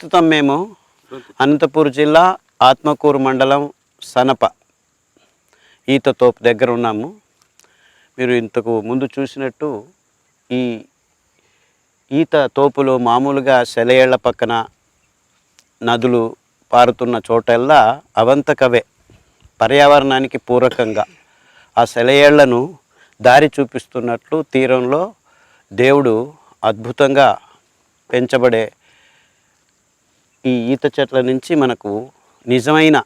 ప్రస్తుతం మేము అనంతపూర్ జిల్లా ఆత్మకూరు మండలం సనప ఈత తోపు దగ్గర ఉన్నాము. మీరు ఇంతకు ముందు చూసినట్టు ఈ ఈత తోపులు మామూలుగా సెలయేళ్ల పక్కన నదులు పారుతున్న చోటల్లా అవంతకవే పర్యావరణానికి పూరకంగా ఆ సెలయేళ్లను దారి చూపిస్తున్నట్లు తీరంలో దేవుడు అద్భుతంగా పెంచబడే ఈ ఈత చెట్ల నుంచి మనకు నిజమైన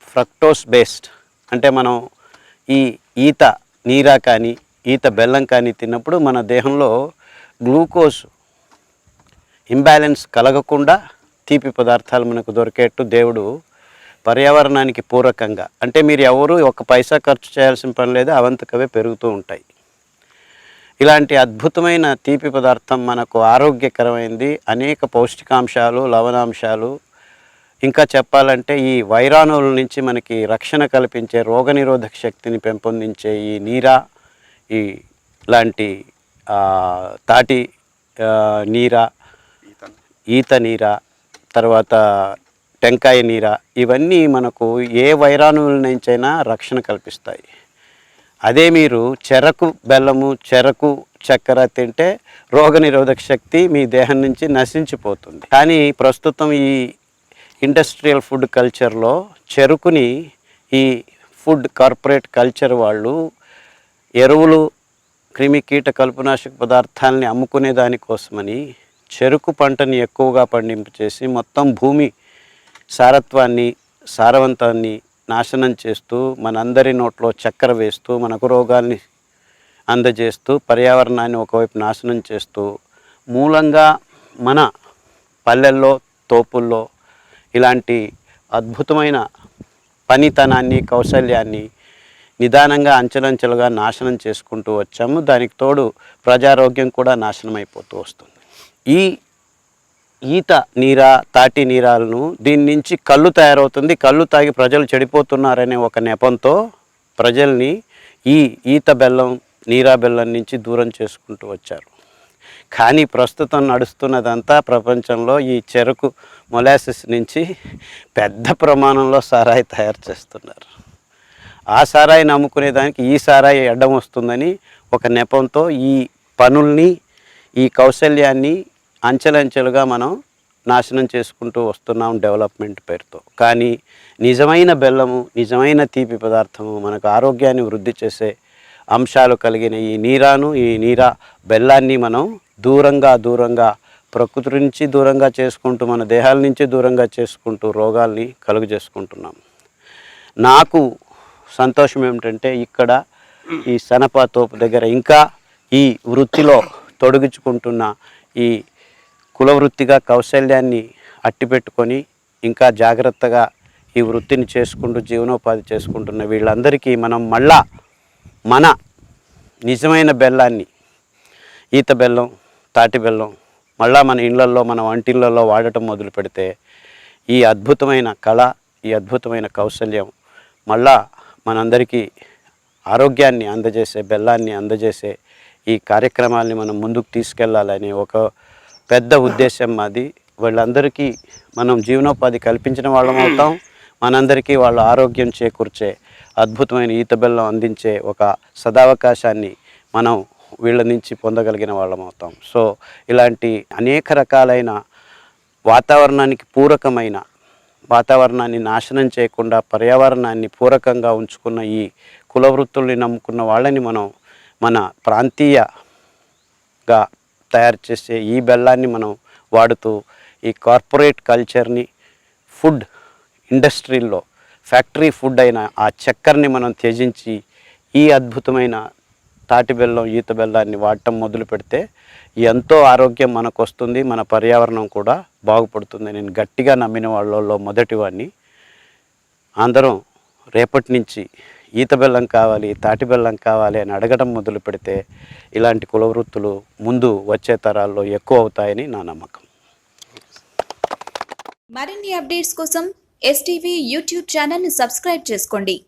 ఫ్రక్టోస్ బేస్డ్ అంటే మనం ఈ ఈత నీరా కానీ ఈత బెల్లం కానీ తిన్నప్పుడు మన దేహంలో గ్లూకోజ్ ఇంబ్యాలెన్స్ కలగకుండా తీపి పదార్థాలు మనకు దొరికేట్టు దేవుడు పర్యావరణానికి పూరకంగా అంటే మీరు ఎవరు ఒక పైసా ఖర్చు చేయాల్సిన పని లేదు, అవంతకవే పెరుగుతూ ఉంటాయి. ఇలాంటి అద్భుతమైన తీపి పదార్థం మనకు ఆరోగ్యకరమైనది. అనేక పౌష్టికాంశాలు, లవణాంశాలు, ఇంకా చెప్పాలంటే ఈ వైరాణువుల నుంచి మనకి రక్షణ కల్పించే రోగనిరోధక శక్తిని పెంపొందించే ఈ నీరా, ఈ లాంటి తాటి నీరా, ఈత నీరా, తర్వాత టెంకాయ నీరా, ఇవన్నీ మనకు ఏ వైరాణువుల నుంచైనా రక్షణ కల్పిస్తాయి. అదే మీరు చెరకు బెల్లము, చెరకు చక్కెర తింటే రోగనిరోధక శక్తి మీ దేహం నుంచి నశించిపోతుంది. కానీ ప్రస్తుతం ఈ ఇండస్ట్రియల్ ఫుడ్ కల్చర్లో చెరుకుని ఈ ఫుడ్ కార్పొరేట్ కల్చర్ వాళ్ళు ఎరువులు, క్రిమి కీట కలుపునాశక పదార్థాలని అమ్ముకునే దానికోసమని చెరుకు పంటని ఎక్కువగా పండింపు చేసి మొత్తం భూమి సారత్వాన్ని, సారవంతాన్ని నాశనం చేస్తూ మనందరి నోట్లో చక్కెర వేస్తూ మనకు రోగాల్ని అందజేస్తూ పర్యావరణాన్ని ఒకవైపు నాశనం చేస్తూ మూలంగా మన పల్లెల్లో, తోపుల్లో ఇలాంటి అద్భుతమైన పనితనాన్ని, కౌశల్యాన్ని నిదానంగా అంచెలంచెలుగా నాశనం చేసుకుంటూ వచ్చాము. దానికి తోడు ప్రజారోగ్యం కూడా నాశనం అయిపోతూ వస్తుంది. ఈ ఈత నీరా, తాటి నీరాలను దీని నుంచి కళ్ళు తయారవుతుంది, కళ్ళు తాగి ప్రజలు చెడిపోతున్నారనే ఒక నెపంతో ప్రజల్ని ఈ ఈత బెల్లం, నీరా బెల్లం నుంచి దూరం చేసుకుంటూ వచ్చారు. కానీ ప్రస్తుతం నడుస్తున్నదంతా ప్రపంచంలో ఈ చెరకు మొలాసిస్ నుంచి పెద్ద ప్రమాణంలో సారాయి తయారు చేస్తున్నారు. ఆ సారాయిని నమ్ముకునేదానికి ఈ సారాయి అడ్డం వస్తుందని ఒక నెపంతో ఈ పనుల్ని, ఈ కౌశల్యాన్ని అంచెలంచెలుగా మనం నాశనం చేసుకుంటూ వస్తున్నాం డెవలప్మెంట్ పేరుతో. కానీ నిజమైన బెల్లము, నిజమైన తీపి పదార్థము, మనకు ఆరోగ్యాన్ని వృద్ధి చేసే అంశాలు కలిగిన ఈ నీరాను, ఈ నీరా బెల్లాన్ని మనం దూరంగా ప్రకృతి నుంచి దూరంగా చేసుకుంటూ, మన దేహాల నుంచి దూరంగా చేసుకుంటూ రోగాల్ని కలుగు చేసుకుంటున్నాం. నాకు సంతోషం ఏమిటంటే ఇక్కడ ఈ సనప తోపు దగ్గర ఇంకా ఈ వృత్తిలో తొడిగించుకుంటున్న ఈ కులవృత్తిగా కౌశల్యాన్ని అట్టిపెట్టుకొని ఇంకా జాగ్రత్తగా ఈ వృత్తిని చేసుకుంటూ జీవనోపాధి చేసుకుంటున్న వీళ్ళందరికీ మనం మళ్ళా మన నిజమైన బెల్లాన్ని, ఈత బెల్లం, తాటి బెల్లం మళ్ళా మన ఇళ్లల్లో, మన వంటిళ్ళల్లో వాడటం మొదలు పెడితే ఈ అద్భుతమైన కళ, ఈ అద్భుతమైన కౌశల్యం మళ్ళా మనందరికీ ఆరోగ్యాన్ని అందజేసే, బెల్లాన్ని అందజేసే ఈ కార్యక్రమాల్ని మనం ముందుకు తీసుకెళ్లాలని ఒక పెద్ద ఉద్దేశం మాది. వాళ్ళందరికీ మనం జీవనోపాధి కల్పించిన వాళ్ళం అవుతాం. మనందరికీ వాళ్ళ ఆరోగ్యం చేకూర్చే అద్భుతమైన ఈత బెల్లం అందించే ఒక సదావకాశాన్ని మనం వీళ్ళ నుంచి పొందగలిగిన వాళ్ళం అవుతాం. సో ఇలాంటి అనేక రకాలైన వాతావరణానికి పూరకమైన, వాతావరణాన్ని నాశనం చేయకుండా పర్యావరణాన్ని పూరకంగా ఉంచుకున్న ఈ కులవృత్తుల్ని నమ్ముకున్న వాళ్ళని మనం మన ప్రాంతీయగా తయారు చేసే ఈ బెల్లాన్ని మనం వాడుతూ ఈ కార్పొరేట్ కల్చర్ని, ఫుడ్ ఇండస్ట్రీల్లో ఫ్యాక్టరీ ఫుడ్ అయిన ఆ చక్కెరని మనం త్యజించి ఈ అద్భుతమైన తాటి బెల్లం, ఈత బెల్లాన్ని వాడటం మొదలు పెడితే ఎంతో ఆరోగ్యం మనకు వస్తుంది, మన పర్యావరణం కూడా బాగుపడుతుంది. నేను గట్టిగా నమ్మిన వాళ్ళలో మొదటివాడిని. అందరం రేపటి నుంచి ఈత బెల్లం కావాలి, తాటి బెల్లం కావాలి అని అడగడం మొదలు పెడితే ఇలాంటి కులవృత్తులు ముందు వచ్చే తరాల్లో ఎక్కువ అవుతాయని నా నమ్మకం. మరిన్ని అప్డేట్స్ కోసం STV యూట్యూబ్ ఛానల్ని సబ్స్క్రైబ్ చేసుకోండి.